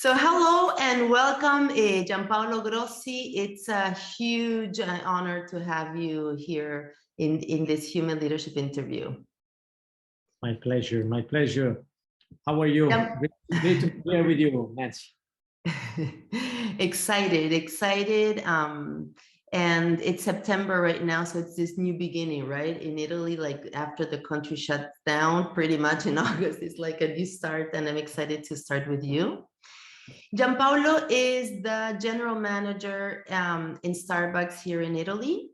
So hello and welcome, Giampaolo Grossi. It's a huge honor to have you here in this human leadership interview. My pleasure, my pleasure. How are you? Great to be here with you, Nancy. Excited. And it's September right now, so it's this new beginning, right? In Italy, like after the country shuts down, pretty much in August, it's like a new start, and I'm excited to start with you. Giampaolo is the general manager in Starbucks here in Italy,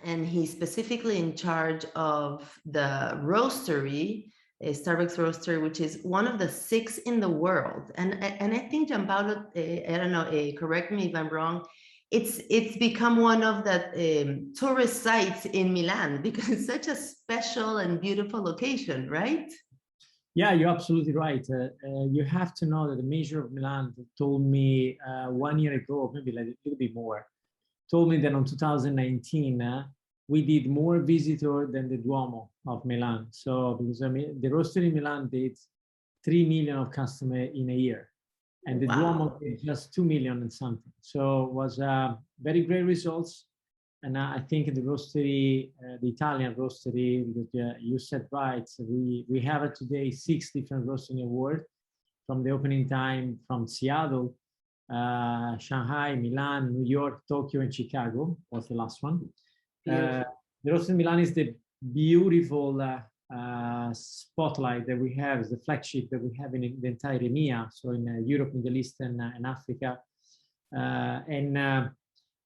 and he's specifically in charge of the roastery, a Starbucks roastery, which is one of the 6 in the world. And I think Giampaolo, I don't know, correct me if I'm wrong, it's become one of the tourist sites in Milan because it's such a special and beautiful location, right? Yeah, you're absolutely right. You have to know that the mayor of Milan told me 1 year ago, maybe like a little bit more, told me that in 2019, we did more visitors than the Duomo of Milan. So because I mean, the roastery in Milan did 3 million of customers in a year, and the Duomo did just 2 million and something. So it was very great results. And I think the roastery, the Italian roastery, because you said right, we have today 6 different roastery awards from the opening time from Seattle, Shanghai, Milan, New York, Tokyo, and Chicago was the last one. The roastery in Milan is the beautiful spotlight that we have, is the flagship that we have in the entire EMEA, so in Europe, Middle East, and Africa.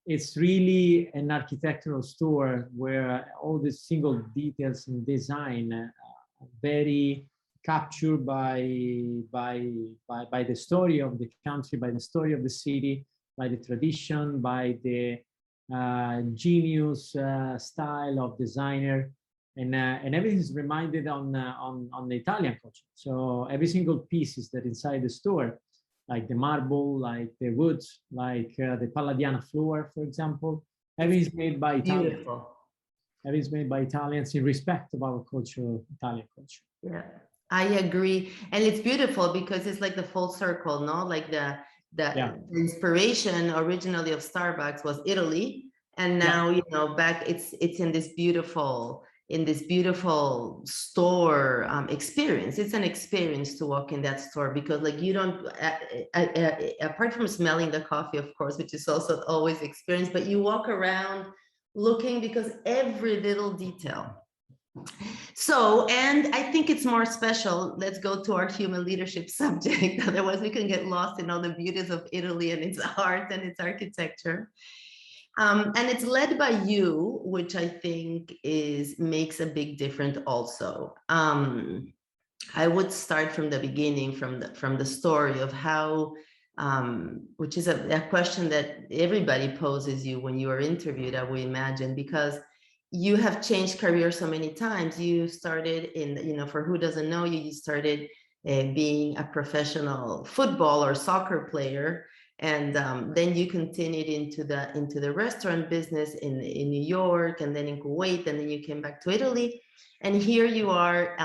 It's really an architectural store where all the single details and design are very captured by the story of the country, by the story of the city, by the tradition, by the genius style of designer, and everything is reminded on the Italian culture. So every single piece is that inside the store, like the marble, like the wood, like the Palladiana floor, for example. Everything is made by Italians. Beautiful. Everything is made by Italians in respect of our culture, Italian culture. Yeah, I agree. And it's beautiful because it's like the full circle, no? Like the inspiration originally of Starbucks was Italy. And now, you know, back it's in this beautiful store experience. It's an experience to walk in that store because like you don't, apart from smelling the coffee, of course, which is also always experience, but you walk around looking because every little detail. So, and I think it's more special. Let's go to our human leadership subject. Otherwise we can get lost in all the beauties of Italy and its art and its architecture. And it's led by you, which I think makes a big difference also. I would start from the beginning, from the story of how, which is a question that everybody poses you when you are interviewed, I would imagine, because you have changed careers so many times. You started in, you know, for who doesn't know you, you started being a professional football or soccer player. And then you continued into the restaurant business in New York, and then in Kuwait, and then you came back to Italy, and here you are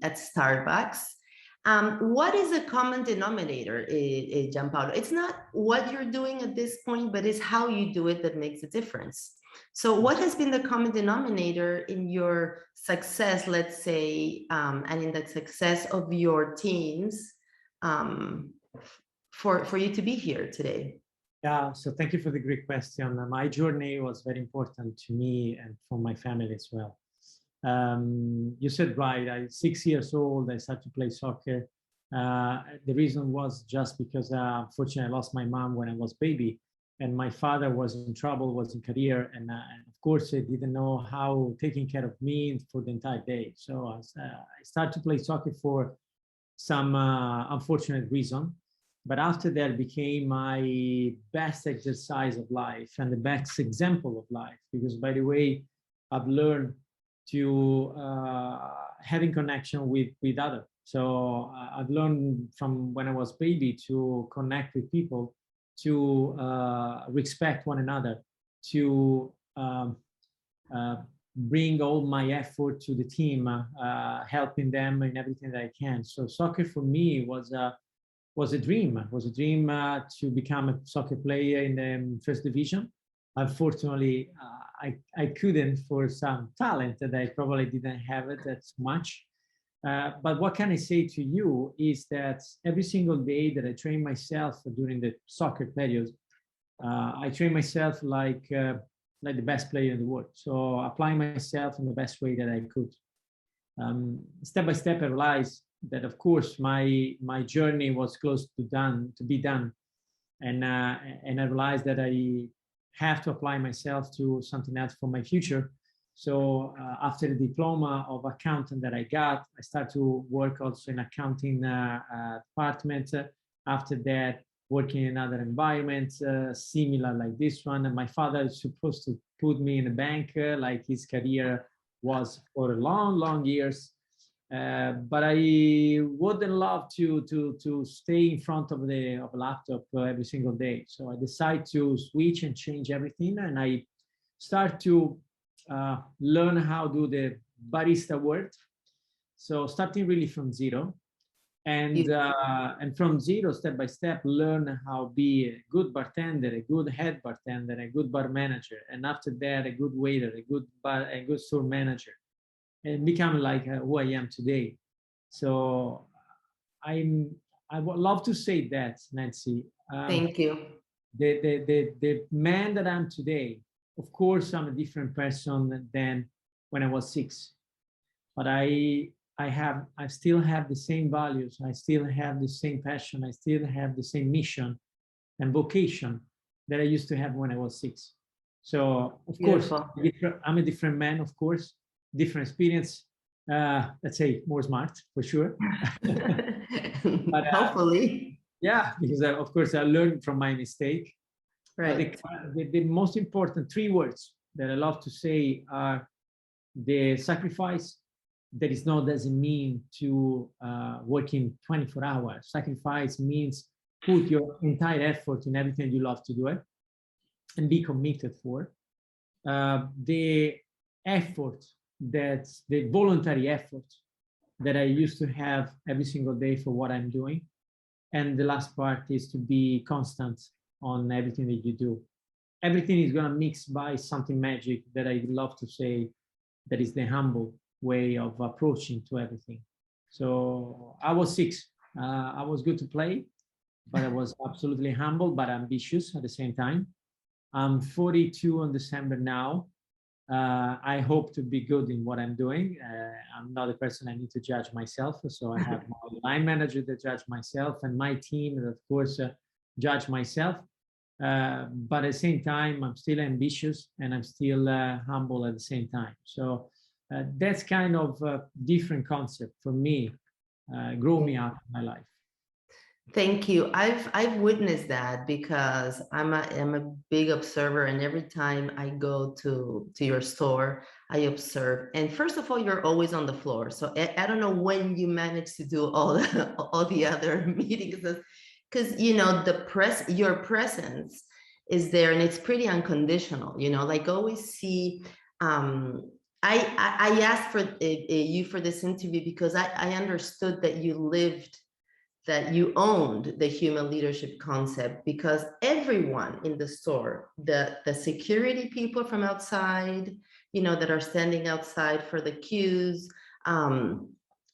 at Starbucks. What is a common denominator, Giampaolo? It's not what you're doing at this point, but it's how you do it that makes a difference. So what has been the common denominator in your success, let's say, and in the success of your teams, for you to be here today? Yeah, so thank you for the great question. My journey was very important to me and for my family as well. You said right, I'm 6 years old, I started to play soccer. The reason was just because, unfortunately, I lost my mom when I was baby, and my father was in trouble, was in career, and of course, I didn't know how taking care of me for the entire day. So I started to play soccer for some unfortunate reason. But after that became my best exercise of life and the best example of life, because by the way, I've learned to having connection with others. So I've learned from when I was baby to connect with people, to respect one another, to bring all my effort to the team, helping them in everything that I can. So soccer for me was was a dream. It was a dream to become a soccer player in the first division. Unfortunately, I couldn't for some talent that I probably didn't have it that much. But what can I say to you is that every single day that I train myself during the soccer period, I train myself like the best player in the world. So applying myself in the best way that I could. Step by step, I realized that, of course, my journey was close to be done, and I realized that I have to apply myself to something else for my future. So after the diploma of accountant that I got, I started to work also in accounting department. After that, working in another environment, similar like this one. And my father is supposed to put me in a bank, like his career was for long years. But I wouldn't love to stay in front of a laptop every single day. So I decided to switch and change everything, and I start to learn how to do the barista work. So starting really from zero, and from zero, step by step, learn how to be a good bartender, a good head bartender, a good bar manager, and after that, a good waiter, a good store manager, and become like who I am today. So I would love to say that, Nancy. Thank you. The man that I'm today, of course, I'm a different person than when I was 6, but I still have the same values. I still have the same passion. I still have the same mission and vocation that I used to have when I was 6. So of Beautiful. course, I'm a different man, of course, different experience. Let's say more smart for sure. But, hopefully. Yeah, because of course I learned from my mistake. Right. The most important 3 words that I love to say are the sacrifice. That is not doesn't mean to working 24 hours. Sacrifice means put your entire effort in everything you love to do it and be committed for. The effort, that's the voluntary effort that I used to have every single day for what I'm doing. And the last part is to be constant on everything that you do. Everything is going to mix by something magic that I love to say, that is the humble way of approaching to everything. So I was 6. I was good to play, but I was absolutely humble, but ambitious at the same time. I'm 42 on December now. I hope to be good in what I'm doing. I'm not a person I need to judge myself. So I have my line manager that judge myself, and my team that, of course, judge myself. But at the same time, I'm still ambitious and I'm still humble at the same time. So that's kind of a different concept for me, grow me up in my life. Thank you. I've witnessed that because I'm a big observer, and every time I go to your store, I observe. And first of all, you're always on the floor. So I don't know when you manage to do all the other meetings, because your presence is there, and it's pretty unconditional. Like always see. I asked for you for this interview because I understood that you owned the human leadership concept, because everyone in the store, the security people from outside, that are standing outside for the queues,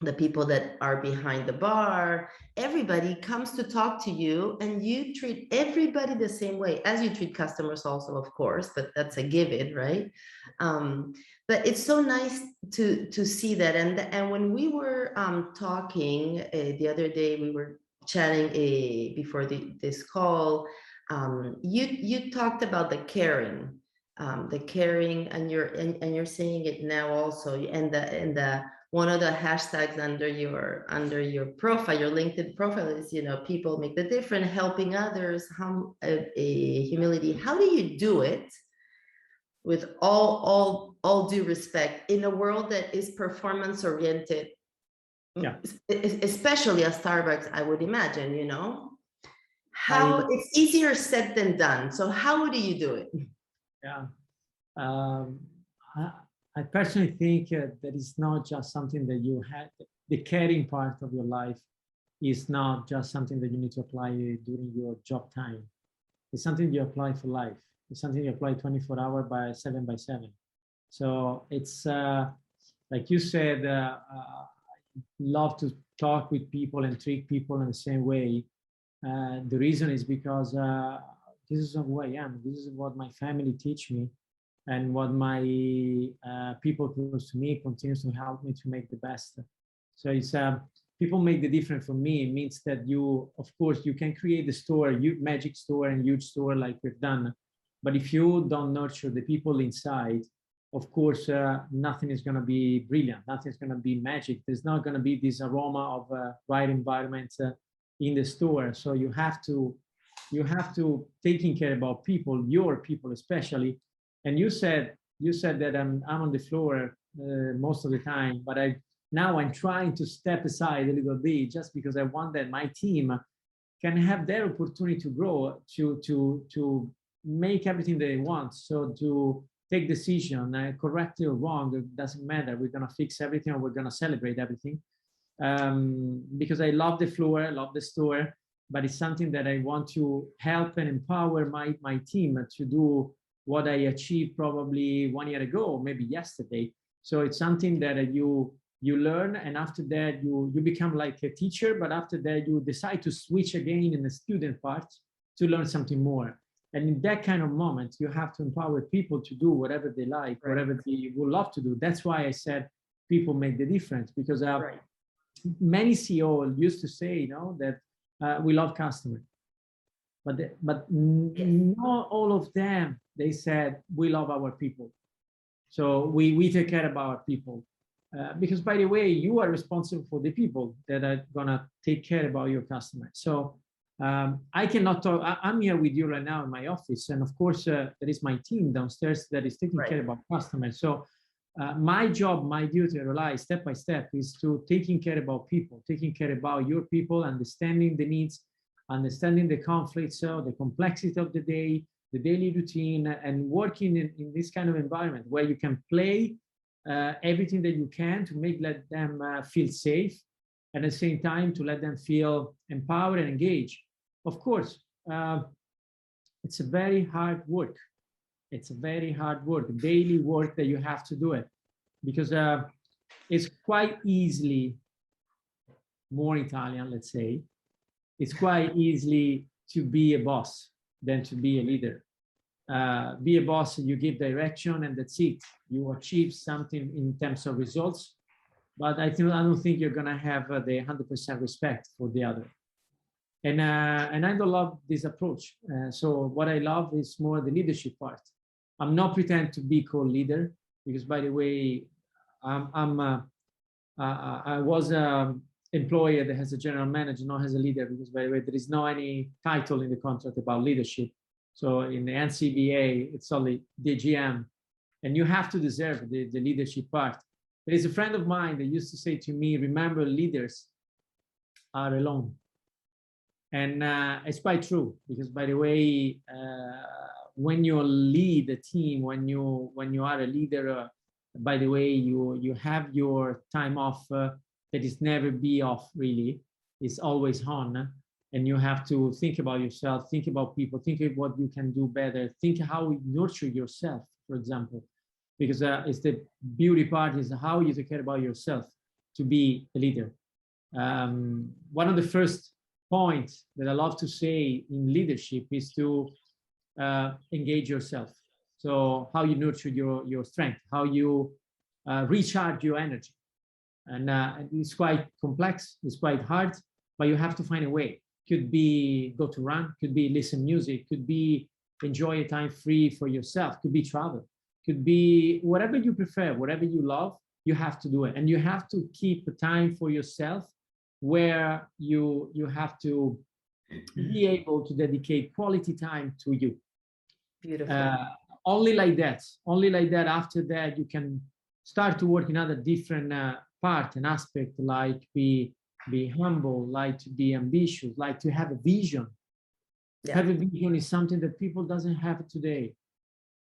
the people that are behind the bar, everybody comes to talk to you, and you treat everybody the same way as you treat customers also, of course, but that's a given, right? But it's so nice to see that. And when we were talking the other day, we were chatting before this call, you talked about the caring, and you're saying it now also, and the one of the hashtags under your profile, your LinkedIn profile, is people make the difference, helping others, humility. How do you do it, with all due respect, in a world that is performance oriented? Yeah. Especially at Starbucks, I would imagine, how it's easier said than done. So how do you do it? Yeah. I personally think that it's not just something that you have, the caring part of your life is not just something that you need to apply during your job time. It's something you apply for life. It's something you apply 24 hours by 7 by 7. So it's like you said, love to talk with people and treat people in the same way. The reason is because this is who I am. This is what my family teach me, and what my people close to me continues to help me to make the best. So it's people make the difference for me. It means that you, of course, you can create the store, magic store and huge store like we've done. But if you don't nurture the people inside, of course, nothing is going to be brilliant. Nothing's going to be magic. There's not going to be this aroma of right environment in the store. So you have to taking care about people, your people especially. And you said that I'm on the floor most of the time, but now I'm trying to step aside a little bit, just because I want that my team can have their opportunity to grow, to make everything they want. So to take decision, correctly or wrong, it doesn't matter. We're gonna fix everything, or we're gonna celebrate everything. Because I love the floor, I love the store, but it's something that I want to help and empower my team to do what I achieved probably 1 year ago, maybe yesterday. So it's something that you learn, and after that you become like a teacher, but after that you decide to switch again in the student part to learn something more. And in that kind of moment, you have to empower people to do whatever they like, right, whatever they would love to do. That's why I said people make the difference, because right, many CEOs used to say, that we love customers, but not all of them. They said we love our people, so we take care of our people. Because, by the way, you are responsible for the people that are gonna take care about your customers. So I cannot talk. I'm here with you right now in my office, and of course there is my team downstairs that is taking care about customers. So my job, my duty, rely step by step, is to taking care about people, taking care about your people, understanding the needs, understanding the conflicts, so the complexity of the day, the daily routine, and working in this kind of environment where you can play everything that you can to let them feel safe, and at the same time to let them feel empowered and engaged. Of course, it's a very hard work. It's a very hard work, daily work that you have to do it, because it's quite easily, more Italian, let's say, it's quite easily to be a boss than to be a leader. Be a boss, you give direction, and that's it. You achieve something in terms of results, but I don't think you're gonna have the 100% respect for the other. And I don't love this approach. So what I love is more the leadership part. I'm not pretend to be co-leader, because, by the way, I was an employee that has a general manager, not as a leader, because, by the way, there is no any title in the contract about leadership. So in the NCBA, it's only the GM, and you have to deserve the leadership part. There is a friend of mine that used to say to me, remember, leaders are alone. And it's quite true, because, by the way, when you lead a team, when you are a leader, by the way, you have your time off that is never be off, really. It's always on. And you have to think about yourself, think about people, think of what you can do better, think how you nurture yourself, for example. Because it's the beauty part is how you take care about yourself to be a leader. One of the first points that I love to say in leadership is to engage yourself. So how you nurture your strength, how you recharge your energy. And it's quite complex, it's quite hard, but you have to find a way. Could be go to run, could be listen music, could be enjoy a time free for yourself, could be travel, could be whatever you prefer, whatever you love, you have to do it. And you have to keep the time for yourself where you have to be able to dedicate quality time to you. Beautiful. Only like that, after that, you can start to work in other different part and aspect, like be humble, like to be ambitious, like to have a vision. Yeah. Have a vision is something that people doesn't have today.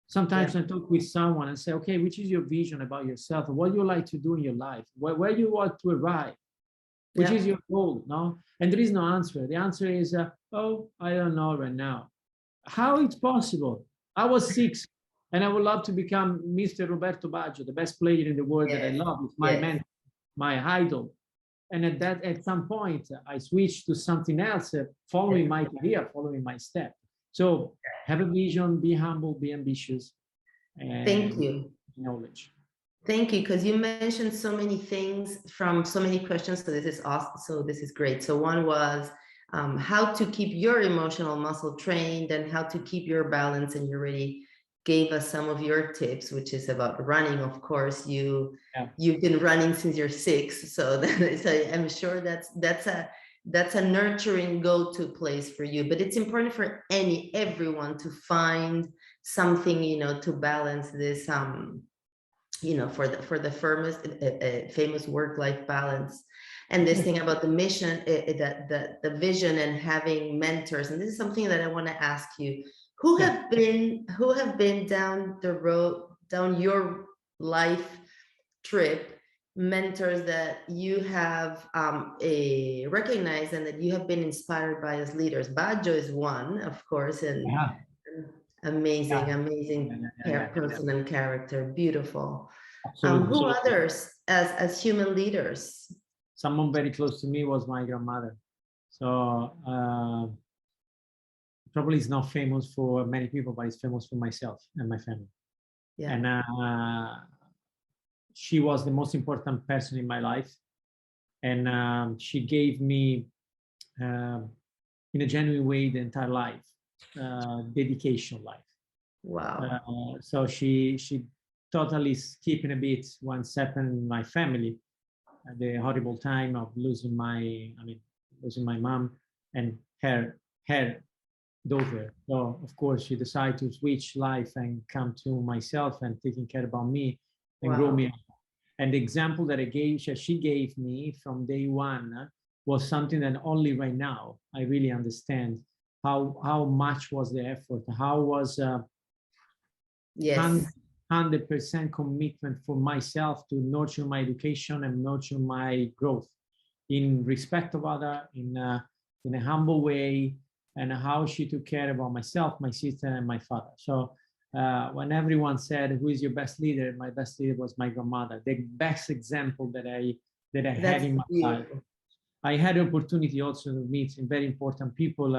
Sometimes I talk with someone and say, okay, which is your vision about yourself? What you like to do in your life? Where you want to arrive? which Yeah. is your goal, no? And there is no answer. The answer is, oh, I don't know right now. How it's possible? I was 6 and I would love to become Mr. Roberto Baggio, the best player in the world that I Yes. love. It's my Yes. man, my idol. And at some point, I switched to something else, following my career, following my step. So have a vision, be humble, be ambitious, Thank and you. knowledge. Thank you, because you mentioned so many things from so many questions. So this is awesome. So this is great. So one was how to keep your emotional muscle trained and how to keep your balance. And you already gave us some of your tips, which is about running. Of course, you've been running since you're 6. So, so I'm sure that's a nurturing go-to place for you. But it's important for everyone to find something, to balance this for the famous work-life balance. And this thing about the mission, the vision, and having mentors. And this is something that I want to ask you: who have been down the road, down your life trip, mentors that you have recognized and that you have been inspired by as leaders? Baggio is one, of course, and amazing, person and character, beautiful. Absolutely. Who others as human leaders? Someone very close to me was my grandmother. So probably is not famous for many people, but it's famous for myself and my family. Yeah. And she was the most important person in my life. And she gave me, in a genuine way, the entire life, dedication life. Wow. So she totally skipping a bit once happened in my family, the horrible time of losing my mom and her daughter. So of course she decided to switch life and come to myself and taking care about me and grow me up. And the example that she gave me from day one was something that only right now I really understand how much was the effort, how was 100% commitment for myself to nurture my education and nurture my growth in respect of other, in a humble way, and how she took care about myself, my sister, and my father. So when everyone said, "Who is your best leader?" my best leader was my grandmother. The best example that I had in my life. I had the opportunity also to meet some very important people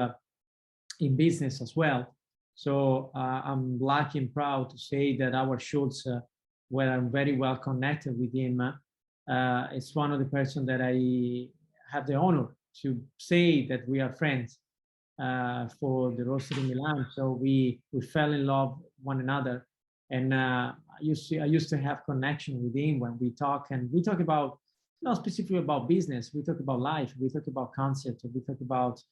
in business as well. So I'm lucky and proud to say that our Schultz, where I'm very well connected with him, it's one of the person that I have the honor to say that we are friends for the Roastery Milan. So we fell in love one another, and I used to have connection with him when we talk, and we talk about not specifically about business. We talk about life. We talk about concept. We talk about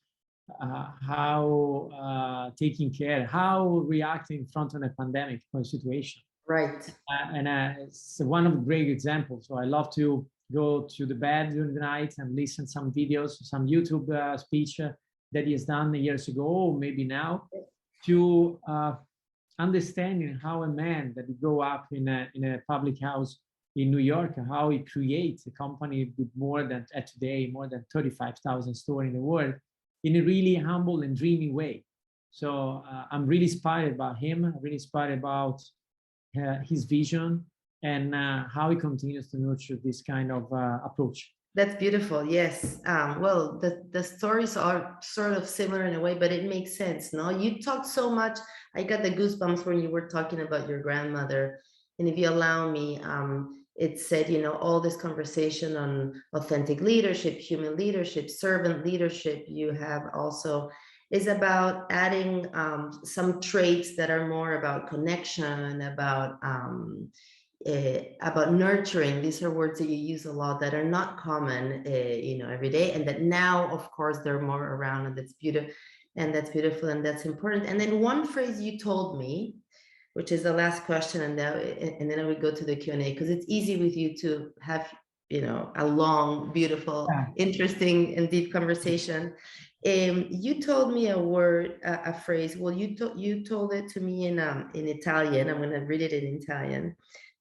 how taking care, how reacting in front of a pandemic situation. Right. And it's one of the great examples. So I love to go to the bed during the night and listen some videos, some YouTube speech that he has done years ago, or maybe now, to understanding how a man that grew up in a public house in New York, how he creates a company with more than today, more than 35,000 stores in the world, in a really humble and dreamy way. So I'm really inspired by him. I'm really inspired about his vision and how he continues to nurture this kind of approach. That's beautiful. Yes. Well, the stories are sort of similar in a way, but it makes sense. No, you talked so much. I got the goosebumps when you were talking about your grandmother. And if you allow me, it said, all this conversation on authentic leadership, human leadership, servant leadership, you have also is about adding some traits that are more about connection, about nurturing. These are words that you use a lot that are not common, every day, and that now, of course, they're more around, and that's beautiful, and that's important. And then one phrase you told me, which is the last question, and then I would go to the Q&A, because it's easy with you to have, a long, beautiful, interesting, and deep conversation. You told me a word, a phrase. Well, you told it to me in Italian. I'm going to read it in Italian,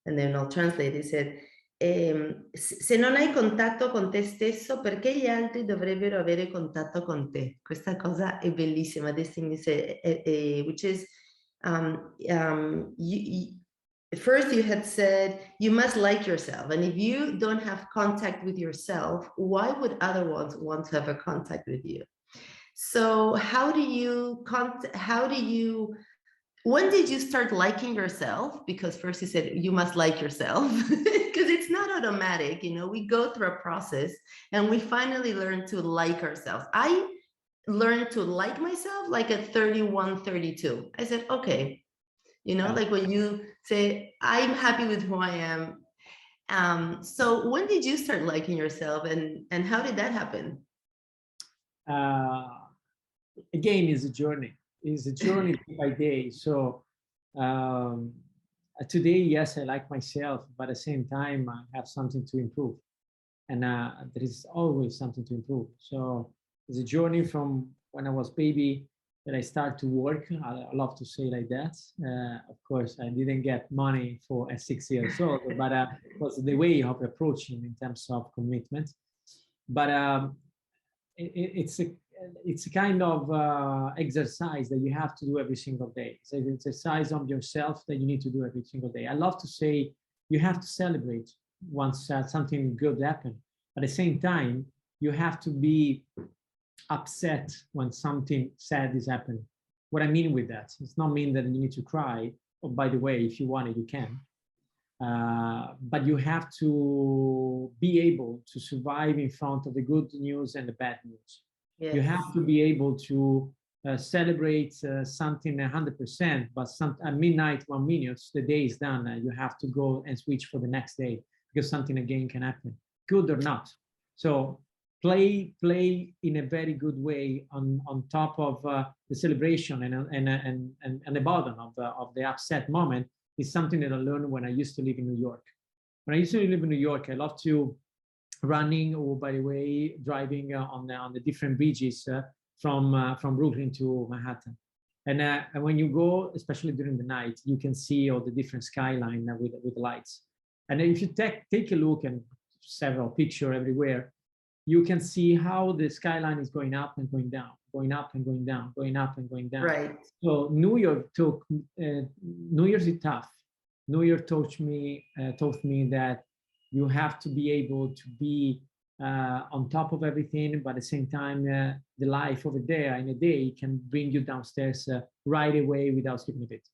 and then I'll translate. He said, se non hai contatto con te stesso, perché gli altri dovrebbero avere contatto con te? Questa cosa è bellissima. This thing is which is first you had said you must like yourself, and if you don't have contact with yourself, why would other ones want to have a contact with you? So how do you when did you start liking yourself? Because first you said you must like yourself, because it's not automatic. You know, we go through a process and we finally learn to like ourselves. I learned to like myself like at 31, 32. I said, okay, you know, like when you say, I'm happy with who I am. So when did you start liking yourself, and how did that happen? Again, is a journey. Is a journey day by day. So today, yes, I like myself, but at the same time, I have something to improve, and there is always something to improve. So it's a journey from when I was baby that I start to work. I love to say like that. Of course, I didn't get money for at 6 years old, but it was the way of approaching in terms of commitment. But it's a kind of exercise that you have to do every single day. It's an exercise on yourself that you need to do every single day. I love to say you have to celebrate once something good happened. At the same time, you have to be upset when something sad is happening. What I mean with that, it's not mean that you need to cry. Oh, by the way, if you want it, you can. But you have to be able to survive in front of the good news and the bad news. Yes. You have to be able to celebrate something 100%, but at midnight, 1 minute, the day is done. You have to go and switch for the next day because something again can happen, good or not. So play in a very good way on top of the celebration and the bottom of the upset moment is something that I learned when I used to live in New York. When I used to live in New York, I love to running, or by the way, driving on the different bridges from Brooklyn to Manhattan. And when you go, especially during the night, you can see all the different skyline with lights. And if you take a look and several pictures everywhere, you can see how the skyline is going up and going down, going up and going down, going up and going down. Right. So New York New Year's is tough. New York taught me that you have to be able to be on top of everything, but at the same time, the life over there in a day can bring you downstairs right away without skipping a bit.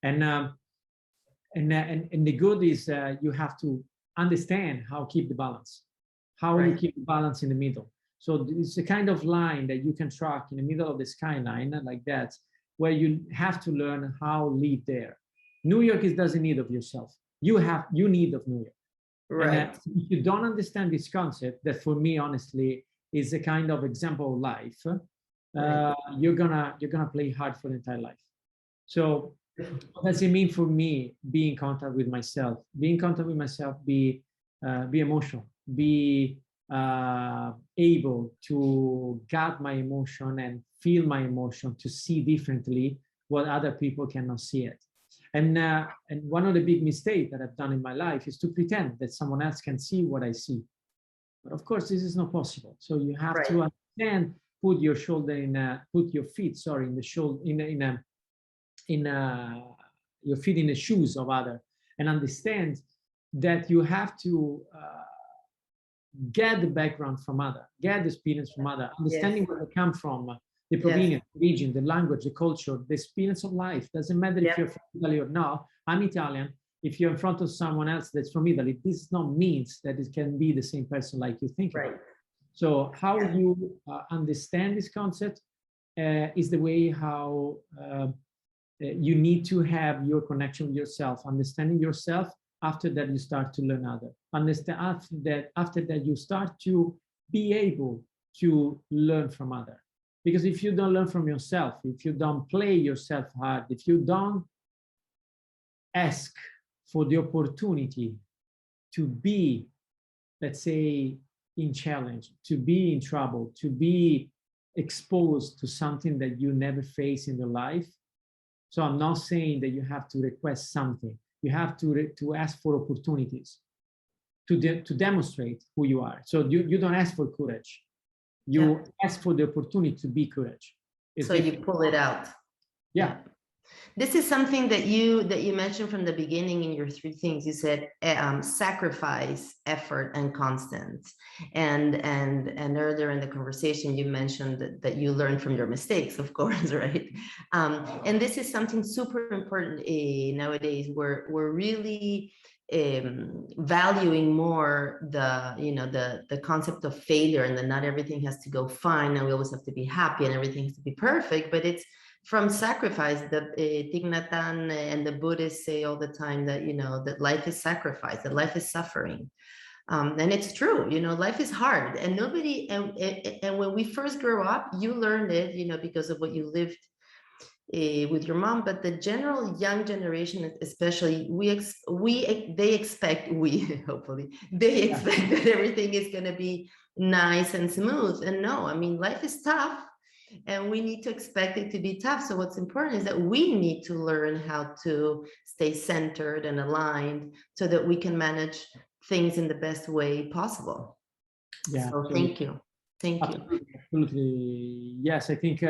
And the good is you have to understand how to keep the balance, how you keep the balance in the middle. So it's a kind of line that you can track in the middle of the skyline like that, where you have to learn how to live there. New York doesn't need of yourself. You need of New York. Right. And if you don't understand this concept, that for me, honestly, is a kind of example of life, you're gonna play hard for the entire life. So what does it mean for me? Be in contact with myself. Be in contact with myself. Be emotional. Be able to guard my emotion and feel my emotion, to see differently what other people cannot see it. And one of the big mistakes that I've done in my life is to pretend that someone else can see what I see. But of course, this is not possible. So you have to understand, put your feet, in the shoulder, your feet in the shoes of others, and understand that you have to get the background from other, get the experience from other, understanding where they come from, the provenience, region, the language, the culture, the experience of life. Doesn't matter if you're from Italy or not. I'm Italian. If you're in front of someone else that's from Italy, this does not mean that it can be the same person like you think. Right. So how you understand this concept is the way how you need to have your connection with yourself, understanding yourself. After that, you start to learn other. Understand after that, you start to be able to learn from other. Because if you don't learn from yourself, if you don't play yourself hard, if you don't ask for the opportunity to be, let's say, in challenge, to be in trouble, to be exposed to something that you never face in your life. So I'm not saying that you have to request something. You have to ask for opportunities. to demonstrate who you are. So you don't ask for courage. You ask for the opportunity to be courage. So you pull it out. Yeah. This is something that you mentioned from the beginning in your three things. You said sacrifice, effort, and constant. And earlier in the conversation, you mentioned that you learned from your mistakes, of course, right? And this is something super important nowadays. We're really valuing more the concept of failure, and that not everything has to go fine, and we always have to be happy, and everything has to be perfect. But it's from sacrifice. The Thich Nhat Hanh and the Buddhists say all the time that that life is sacrifice, that life is suffering, and it's true. Life is hard, and nobody. And when we first grow up, you learn it, because of what you lived with your mom. But the general young generation, especially, they expect that everything is going to be nice and smooth. And no, I mean, life is tough. And we need to expect it to be tough. So what's important is that we need to learn how to stay centered and aligned so that we can manage things in the best way possible. Yeah. So thank you. Thank you. Absolutely. Yes, I think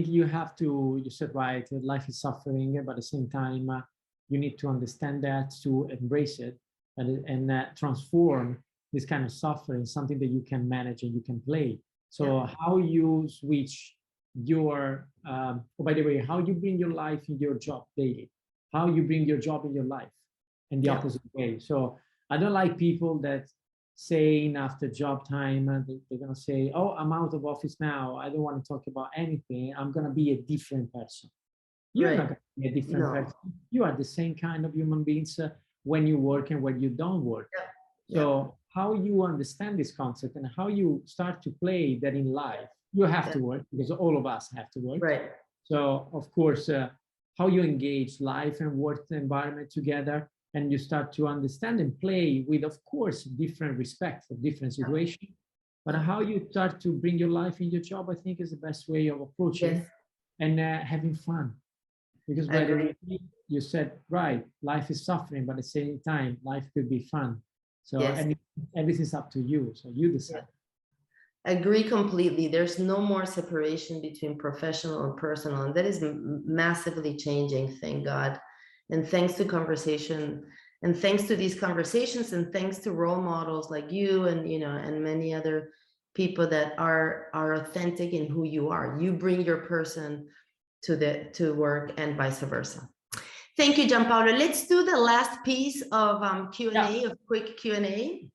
you have to, you said right, life is suffering, but at the same time, you need to understand that, to embrace it and transform this kind of suffering, something that you can manage and you can play. So how you switch your, by the way, how you bring your life in your job daily, how you bring your job in your life, and the opposite way. So I don't like people that saying after job time, they're going to say, oh, I'm out of office now. I don't want to talk about anything. I'm going to be a different person. You're not going to be a different person. You are the same kind of human beings when you work and when you don't work. So how you understand this concept and how you start to play that in life, you have to work, because all of us have to work. Right. So of course, how you engage life and work environment together, and you start to understand and play with, of course, different respect for different situations. But how you start to bring your life in your job, I think, is the best way of approaching and having fun. Because by the way, you said, right, life is suffering, but at the same time, life could be fun. So everything's up to you. So you decide. Agree completely. There's no more separation between professional and personal. And that is massively changing, thank God. And thanks to conversation, and thanks to these conversations, and thanks to role models like you and, and many other people that are authentic in who you are. You bring your person to work and vice versa. Thank you, Giampaolo. Let's do the last piece of Q&A, of quick Q&A.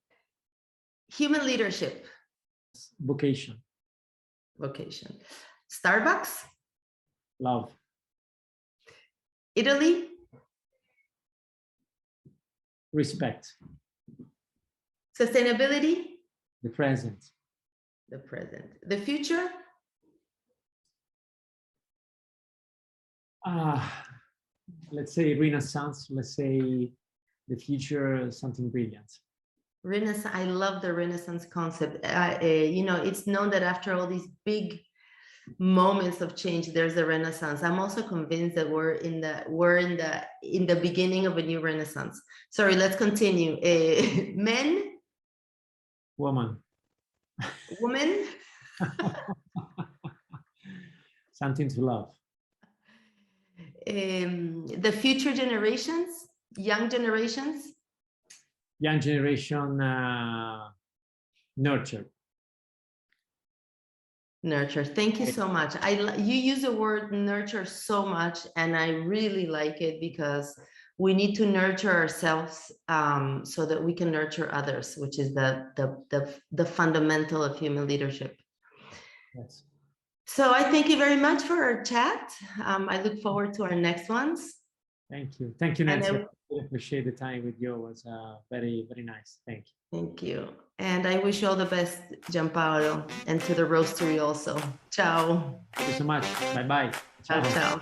Human leadership. Vocation. Vocation. Starbucks. Love. Italy. Respect. Sustainability. The present. The present. The future. Let's say Renaissance. Let's say the future, something brilliant. Renaissance. I love the Renaissance concept. It's known that after all these big moments of change, there's a Renaissance. I'm also convinced that we're in the beginning of a new Renaissance. Sorry, let's continue. Men. Woman. Woman. Something to love. The future generations, young generations. Young generation, nurture. Nurture. Thank you so much. You use the word nurture so much, and I really like it, because we need to nurture ourselves so that we can nurture others, which is the fundamental of human leadership. Yes. So I thank you very much for our chat. I look forward to our next ones. Thank you. Thank you, Nancy. I appreciate the time with you. It was very, very nice. Thank you. Thank you. And I wish you all the best, Giampaolo, and to the roastery also. Ciao. Thank you so much. Bye-bye. Ciao, ciao.